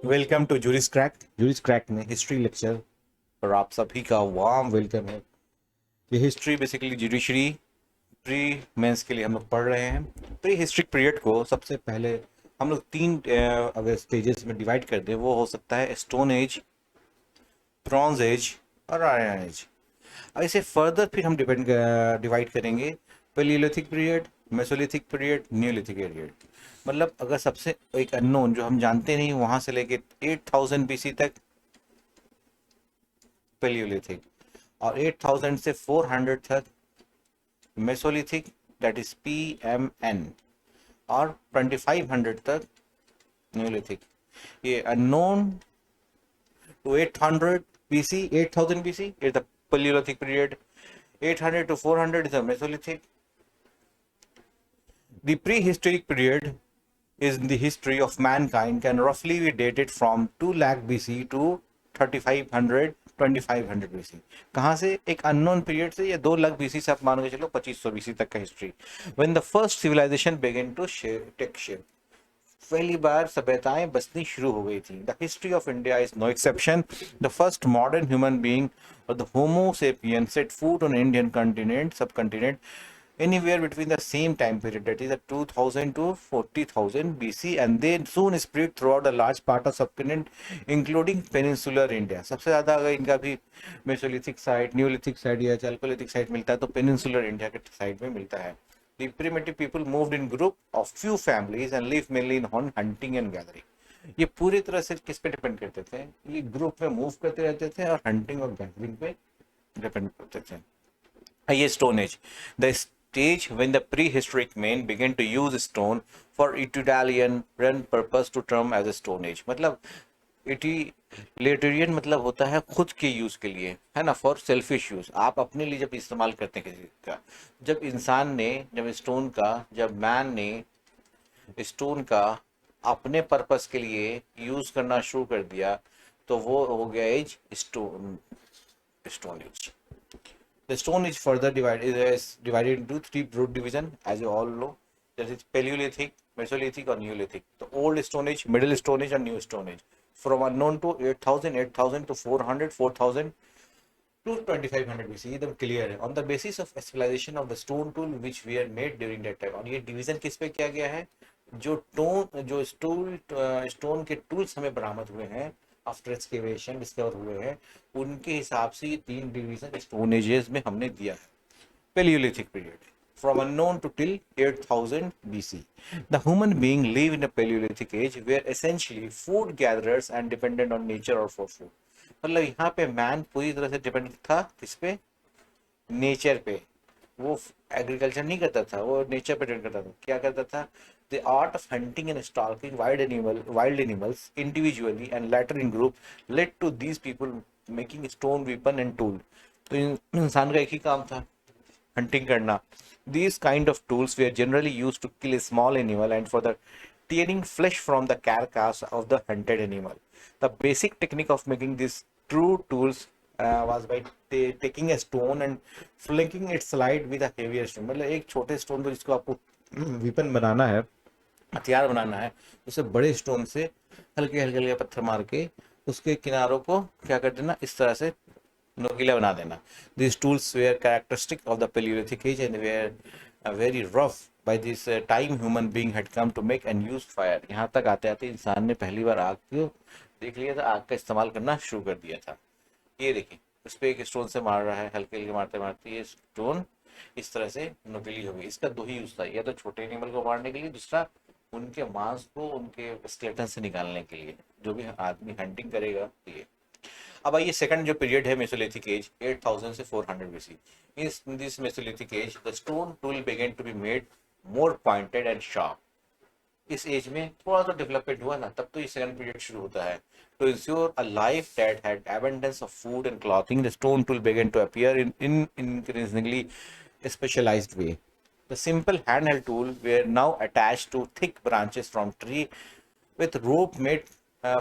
Welcome to JurisCrack। JurisCrack में history lecture पर आप सभी का वार्म वेलकम है। ये history basically judiciary pre mains के लिए हम लोग पढ़ रहे हैं। प्री हिस्ट्रिक पीरियड को सबसे पहले हम लोग तीन अगर स्टेजेस में डिवाइड कर दें, वो हो सकता है स्टोन एज, ब्रॉन्ज एज और आयरन एज। अब इसे फर्दर फिर हम डिवाइड करेंगे Palaeolithic period, Mesolithic period, Neolithic period. मतलब अगर सबसे एक अननोन जो हम जानते नहीं वहां से लेके 8000 BC तक पैलियोलिथिक, और 8000 से 400 तक मेसोलिथिक, दैट इज PMN, और 2500 तक न्यूलिथिक। ये unknown to 800 BC, 8000 BC is the Paleolithic period. 800 to 400 is the Mesolithic. The prehistoric period is the history of mankind, can roughly be dated from 2 lakh BC to 3500 2500 BC। कहाँ से? एक unknown period से, या 2 lakh BC से आप मान के चलो 2500 BC तक का history. When the first civilization began to take shape, पहली बार सभ्यताएं बसनी शुरू हो गई थी। The history of India is no exception. The first modern human being और the homo sapien set foot on Indian continent subcontinent anywhere between the same time period, that is the 2000 to 40,000 BC, and they soon spread throughout a large part of subcontinent including peninsular India। सबसे ज़्यादा अगर इनका भी Mesolithic site, Neolithic site या Chalcolithic site मिलता है तो peninsular India के साइड में मिलता है। The primitive people moved in group of few families and lived mainly in hunting and gathering। ये पूरी तरह से किस पे डिपेंड करते थे? ये ग्रुप में मूव करते रहते थे और हंटिंग और गैदरिंग पे डिपेंड करते थे। ये stone age, the stage when the prehistoric men began to use stone for utilitarian purpose to term as a stone age। मतलब यूटिलिटेरियन मतलब होता है खुद के यूज के लिए, है ना, फॉर सेल्फिश यूज, आप अपने लिए जब इस्तेमाल करते हैं किसी का। जब इंसान ने, जब मैन ने स्टोन का अपने पर्पस के लिए यूज करना शुरू कर दिया, तो वो हो गया as Stone Age. The Stone Age further divided into three broad divisions, as you all know. That is Paleolithic, Mesolithic, or Neolithic. The Old Stone Age, Middle Stone Age, and New Stone Age. From unknown to 8000 to 400, 4000 to 2500 BC, एकदम clear है। On the basis of civilization of the stone tool which were made during that time। और ये division किस पे किया गया है? जो स्टोन के टूल्स हमें बरामद हुए हैं, आफ्टर एक्सकेवेशन डिस्कवर हुए हैं, उनके हिसाब से ये तीन डिवीजन स्टोन एजेस में हमने दिया है। Paleolithic period, from unknown to till 8000 BC। The human being live in a Paleolithic age were essentially food gatherers and dependent on nature or for food। मतलब यहाँ पे मैन पूरी तरह से डिपेंड था किस पे? नेचर पे। वो एग्रीकल्चर नहीं करता था, वो नेचर पे डिपेंड करता था। क्या करता था? The art of hunting and stalking wild animals individually and later in group led to these people making stone weapon and tool. तो इंसान का एक ही काम था, hunting करना। These kind of tools were generally used to kill a small animal and for the tearing flesh from the carcass of the hunted animal। The basic technique of making these true tools was by taking a stone and flanking its slide with a heavier stone। मतलब एक छोटे stone को जिसको आपको weapon बनाना है, हथियार बनाना है, उसे बड़े स्टोन से हल्के हल्के हल्के पत्थर मार के उसके किनारों को क्या कर देना, इस तरह से नोकीला बना देना। These tools were characteristic of the Paleolithic age and were very rough। by this time human being had come to make and use fire। यहाँ तक आते आते इंसान ने पहली बार आग को देख लिया था, आग का इस्तेमाल करना शुरू कर दिया था। ये देखिए, उस पर एक स्टोन से मार रहा है, हल्के हल्के मारते मारते ये स्टोन इस तरह से नुकीली हो गई। इसका दो ही यूज था, या तो छोटे एनिमल को मारने के लिए, दूसरा उनके मांस को उनके स्केलेटन से निकालने के लिए, जो भी आदमी हंटिंग करेगा ये। अब आइए सेकंड जो पीरियड है मेसोलिथिक एज, 8000 से 400 BC। In this Mesolithic age the stone tool began to be made more pointed and sharp. इस एज में थोड़ा सा डेवलपमेंट हुआ ना, तब तो ये सेकंड पीरियड शुरू होता है। To ensure a life that had abundance of food and clothing, the stone tool began to appear in increasingly specialized way। The simple handheld tool were now attached to thick branches from tree with rope made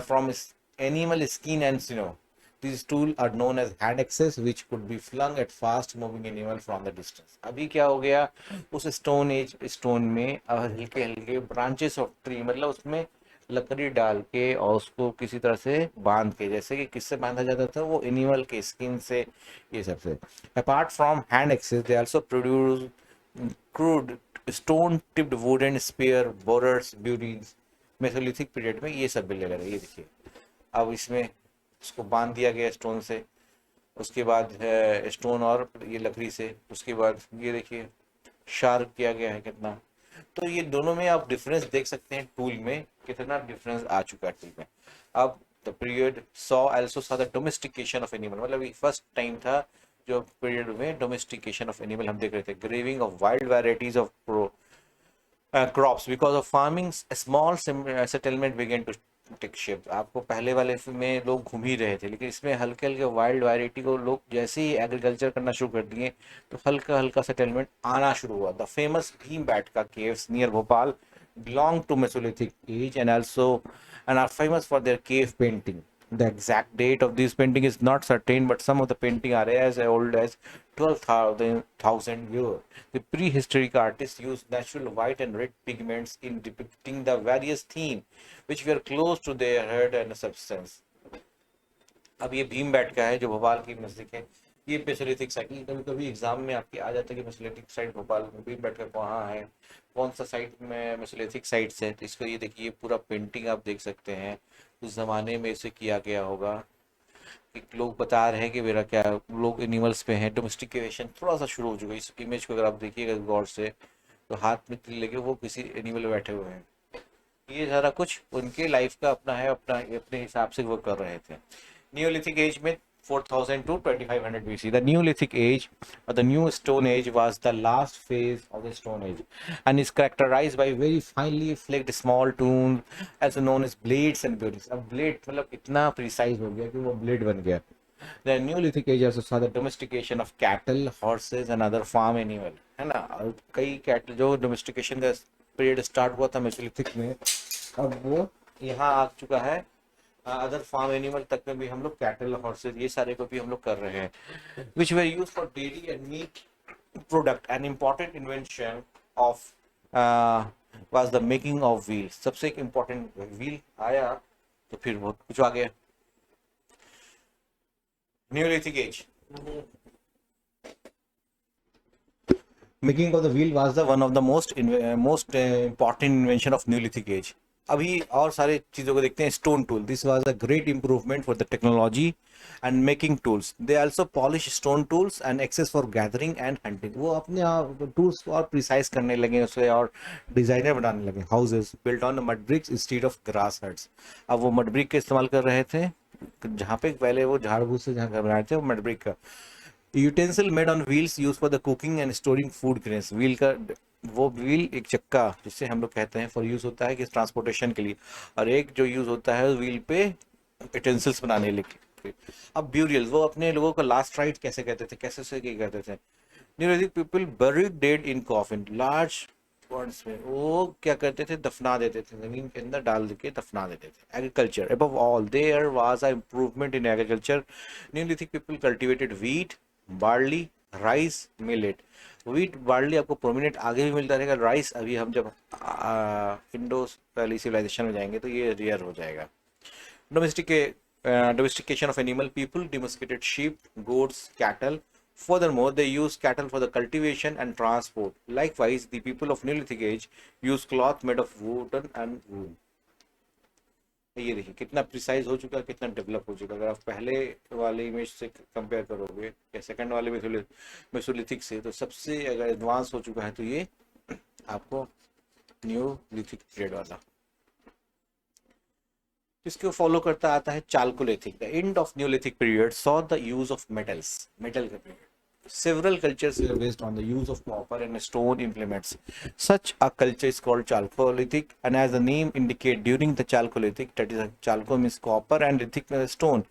from animal skin and snow। These tools are known as hand axes which could be flung at fast moving animal from the distance। अभी क्या हो गया, उस stone age stone में हल्के हल्के branches of tree, मतलब उसमें लकड़ी डाल के और उसको किसी तरह से बांध के, जैसे कि किससे बांधा जाता था, वो एनिमल के स्किन से, ये सब से। Apart from hand axes they also produce crude stone tipped wooden spear borers burins. Mesolithic period में ये सब मिलने लगे, ये देखिए। अब इसमें इसको बांध दिया गया स्टोन से, उसके बाद है स्टोन और ये लकड़ी से, उसके बाद ये देखिए शार्प किया गया है कितना। तो ये दोनों में आप डिफरेंस देख सकते हैं, टूल में कितना डिफरेंस आ चुका है टूल में। अब the period saw also saw the domestication of animal, मतलब ये फर्स्ट टाइम था जो पीरियड में डोमेस्टिकेशन ऑफ एनिमल हम देख रहे थे। Graving of wild varieties of crops because of farming, a small settlement began to take shape। आपको पहले वाले में लोग घूम ही रहे थे, लेकिन इसमें हल्के हल्के वाइल्ड वैरायटी को लोग जैसे ही एग्रीकल्चर करना शुरू कर दिए तो हल्का हल्का सेटलमेंट आना शुरू हुआ। द फेमस भीम बैठका caves near Bhopal belong to Mesolithic age and also and are famous for their cave painting। The exact date of this painting is not certain, but some of the painting are as old as 12,000 years। The prehistoric artists used natural white and red pigments in depicting the various themes which were close to their head and substance। अब ये भीम बैठका है जो भोपाल की नजदीक है, ये Mesolithic site. कभी कभी एग्जाम में आपके आ जाता है कि मेसोलिथिक साइट भोपाल में, भीम बैठका कहाँ है, कौन सा साइट में मेसोलिथिक साइट्स है। तो इसको ये देखिए, पूरा पेंटिंग आप देख सकते हैं उस जमाने में इसे किया गया होगा। कि लोग बता रहे हैं कि मेरा क्या, लोग एनिमल्स पे हैं, डोमेस्टिकेशन थोड़ा सा शुरू हो चुका है। इस इमेज को अगर आप देखिएगा गौर से तो हाथ में तिल लेके वो किसी एनिमल में बैठे हुए हैं। ये सारा कुछ उनके लाइफ का अपना है, अपना अपने हिसाब से वो कर रहे थे। Neolithic age में 4000 to 2500 BC। The Neolithic age or the New Stone Age was the last phase of the Stone Age and is characterized by very finely flaked small tools as known as blades and buries। अब blade मतलब इतना precise हो गया कि वो blade बन गया। The Neolithic age also saw the domestication of cattle, horses and other farm animal, है ना। और कई cattle जो domestication का पीरियड स्टार्ट हुआ था मेसोलिथिक में, अब वो यहाँ आ चुका है। अदर फार्म एनिमल तक में भी हम लोग कैटल, हॉर्सेस, ये सारे को भी हम लोग कर रहे हैं। Which were use for dairy and meat product. An important invention of was the making of wheel. सबसे एक इम्पॉर्टेंट व्हील आया तो फिर बहुत कुछ आ गया। Neolithic age, making of the wheel was the one of the most important invention of Neolithic age. अभी और सारे चीज़ों को देखते हैं। Stone tool, this was a great improvement for the technology and making tools. They also polish stone tools and axes for gathering and hunting. वो अपने tools को और प्रिसाइज करने लगे उसे और डिजाइनर बनाने लगे। Houses built on mud bricks instead of grass huts. अब वो मड ब्रिक का इस्तेमाल कर रहे थे, जहाँ पे पहले वो झाड़ फूस से जहाँ घर बनाए थे वो मड ब्रिक का। Utensil made on wheels use for the cooking and storing food grains. Wheel का वो व्हील एक चक्का जिससे हम लोग कहते हैं फॉर यूज होता है कि ट्रांसपोर्टेशन के लिए, और एक जो यूज होता है व्हील पे यूटेंसिल्स बनाने के। अब ब्यूरियल, वो अपने लोगों का लास्ट राइट कैसे कहते थे, कैसे से क्या करते थे। न्यूलिथिक पीपल बरीड डेड इन कॉफिन लार्ज पॉन्ड्स में, वो क्या करते थे, दफना देते थे, जमीन के अंदर डाल के दफना देते थे। Agriculture, above all there was a improvement in agriculture. Neolithic people cultivated wheat, barley, rice, millet. Wheat barley आपको प्रोमिनेंट आगे भी मिलता रहेगा। राइस अभी हम जब इंडोस वैली सिविलाइजेशन में जाएंगे तो ये रेयर हो जाएगा। Domestication of animal, people domesticated sheep, goats, cattle। Furthermore, they use cattle for the cultivation and transport। Likewise, the people of Neolithic age use cloth made of wooden and wool। ये देखिए कितना precise हो चुका है, कितना develop हो चुका है। अगर आप पहले वाले इमेज से कंपेयर करोगे या सेकंड वाले मेसोलिथिक से, तो सबसे अगर एडवांस हो चुका है तो ये आपको न्यूलिथिक पीरियड वाला। इसको फॉलो करता आता है chalcolithic. The end of Neolithic period saw the use of metals, metal का period. Several cultures were based on the use of copper and stone implements। Such a culture is called Chalcolithic, and as the name indicates, during the Chalcolithic, that is, Chalco means copper and lithic stone,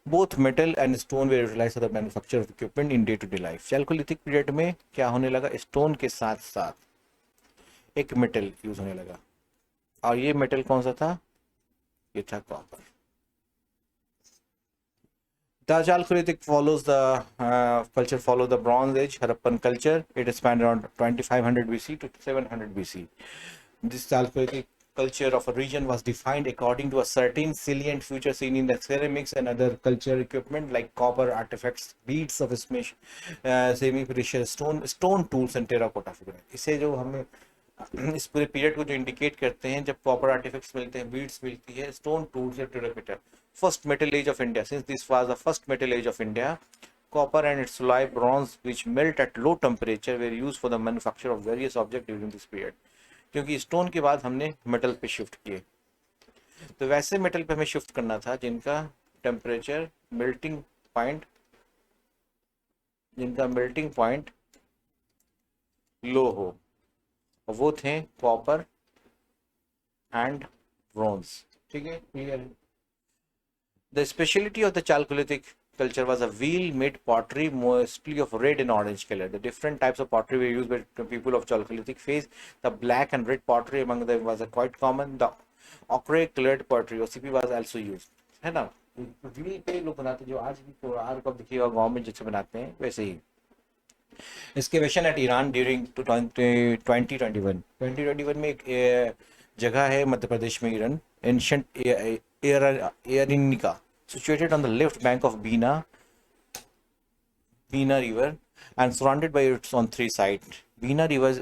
both metal and stone were utilized for the manufacture of equipment in day-to-day life। Chalcolithic period में क्या होने लगा, stone के साथ साथ एक metal use होने लगा, और ये मेटल कौन सा था, ये था copper. The Chalcolithic follows the culture follow the Bronze Age Harappan culture। It spanned around 2500 BC to 700 BC। This Chalcolithic culture of a region was defined according to a certain salient feature seen in the ceramics and other culture equipment like copper artifacts, beads of semi-precious stone tools and terracotta figure. इसे जो हमें इस पूरे period को जो indicate करते हैं, जब कॉपर आर्टिफैक्ट्स मिलते हैं, बीड्स मिलती है, स्टोन टूल्स या terracotta. First metal age of India, since this was the first metal age of India, copper and its alloy bronze which melt at low temperature were used for the manufacture of various objects during this period. क्योंकि stone के बाद हमने metal पे shift किए, तो वैसे metal पे हमें शिफ्ट करना था जिनका टेम्परेचर मेल्टिंग पॉइंट लो हो, वो थे कॉपर एंड ब्रॉन्ज. ठीक है, क्लियर है. The speciality of the Chalcolithic culture was a wheel made pottery mostly of red and orange color. The different types of pottery were used by the people of Chalcolithic phase. The black and red pottery among them was quite common. The ochre colored pottery OCP was also used. है ना, wheel पे लोग बनाते जो आज भी कुरान को देखिएगा गांव में जैसे बनाते हैं वैसे ही. Excavation at Iran during 2021 में एक जगह है मध्य प्रदेश में, Eran, ancient Erinika, situated on the left bank of Bina River and surrounded by its on three sides. Bina River is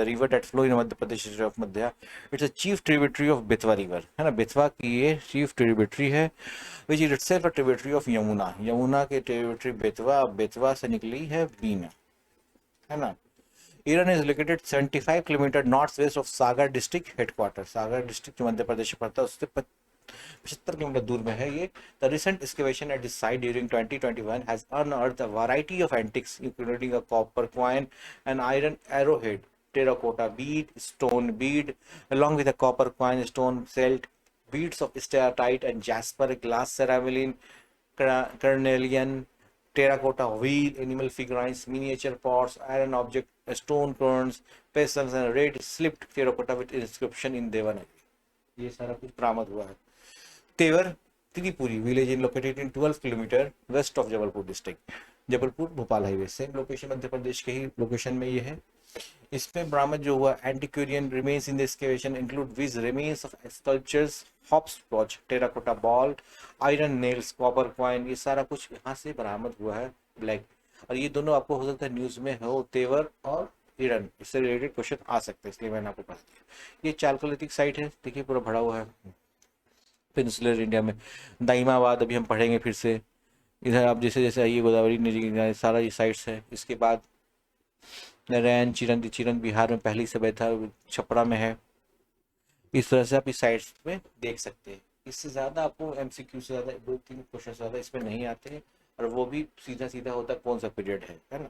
a river that flows in Madhya Pradesh of Madhya. It's a chief tributary of Betwa River. है ना, बेतवा की ये chief tributary है, which is itself a tributary of Yamuna. Yamuna के tributary Betwa, Betwa से निकली है बीना, है ना. Iran is located 75 km northwest of Sagar district headquarters. Sagar district जो मध्य प्रदेश में पड़ता है उससे 75 किलोमीटर दूर में है ये. The recent excavation at this site during 2021 has unearthed a variety of antiques including a copper coin, an iron arrowhead, terracotta bead, stone bead, along with a copper coin, stone celt, beads of steatite and jasper, glass ceremonial, carnelian, terracotta wheel, animal figurines, miniature pots, iron object, stone urns, peasants and red slipped terracotta with inscription in Devanagari. ये सारा कुछ बरामद हुआ है. Tewar Tripuri village in located in 12 kilometre west of Jabalpur district, Jabalpur Bhopal highway, same location Madhya Pradesh के ही location में ये है. इसमें बरामद जो हुआ antiquarian remains in the excavation include viz remains of sculptures, hops watch, terracotta ball, iron nails, copper coin, ये सारा कुछ यहाँ से बरामद हुआ है. ब्लैक, और ये दोनों आपको हो सकता है न्यूज में हो, तेवर और ईरान, इससे रिलेटेड क्वेश्चन आ सकते हैं, इसलिए मैंने आपको बता दिया. ये चालकोलिथिक साइट है, देखिए पूरा भरा हुआ है पेनिसुलर इंडिया में. दाइमाबाद अभी हम पढ़ेंगे फिर से. इधर आप जैसे जैसे आइए गोदावरी नदी, सारा ये साइट्स है. इसके बाद नारायण चिरन बिहार में पहली सभ्य था, छपरा में है. इस तरह से आप इस साइट्स में देख सकते हैं. इससे ज़्यादा आपको एमसीक्यू से ज़्यादा 2-3 क्वेश्चन ज़्यादा इसमें नहीं आते हैं, और वो भी सीधा सीधा होता है कौन सा पीरियड है ना.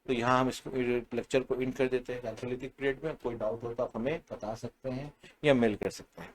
तो यहाँ हम इसको लेक्चर को इन कर देते हैं. चालकोलिथिक पीरियड में कोई डाउट हो तो आप हमें बता सकते हैं या मेल कर सकते हैं.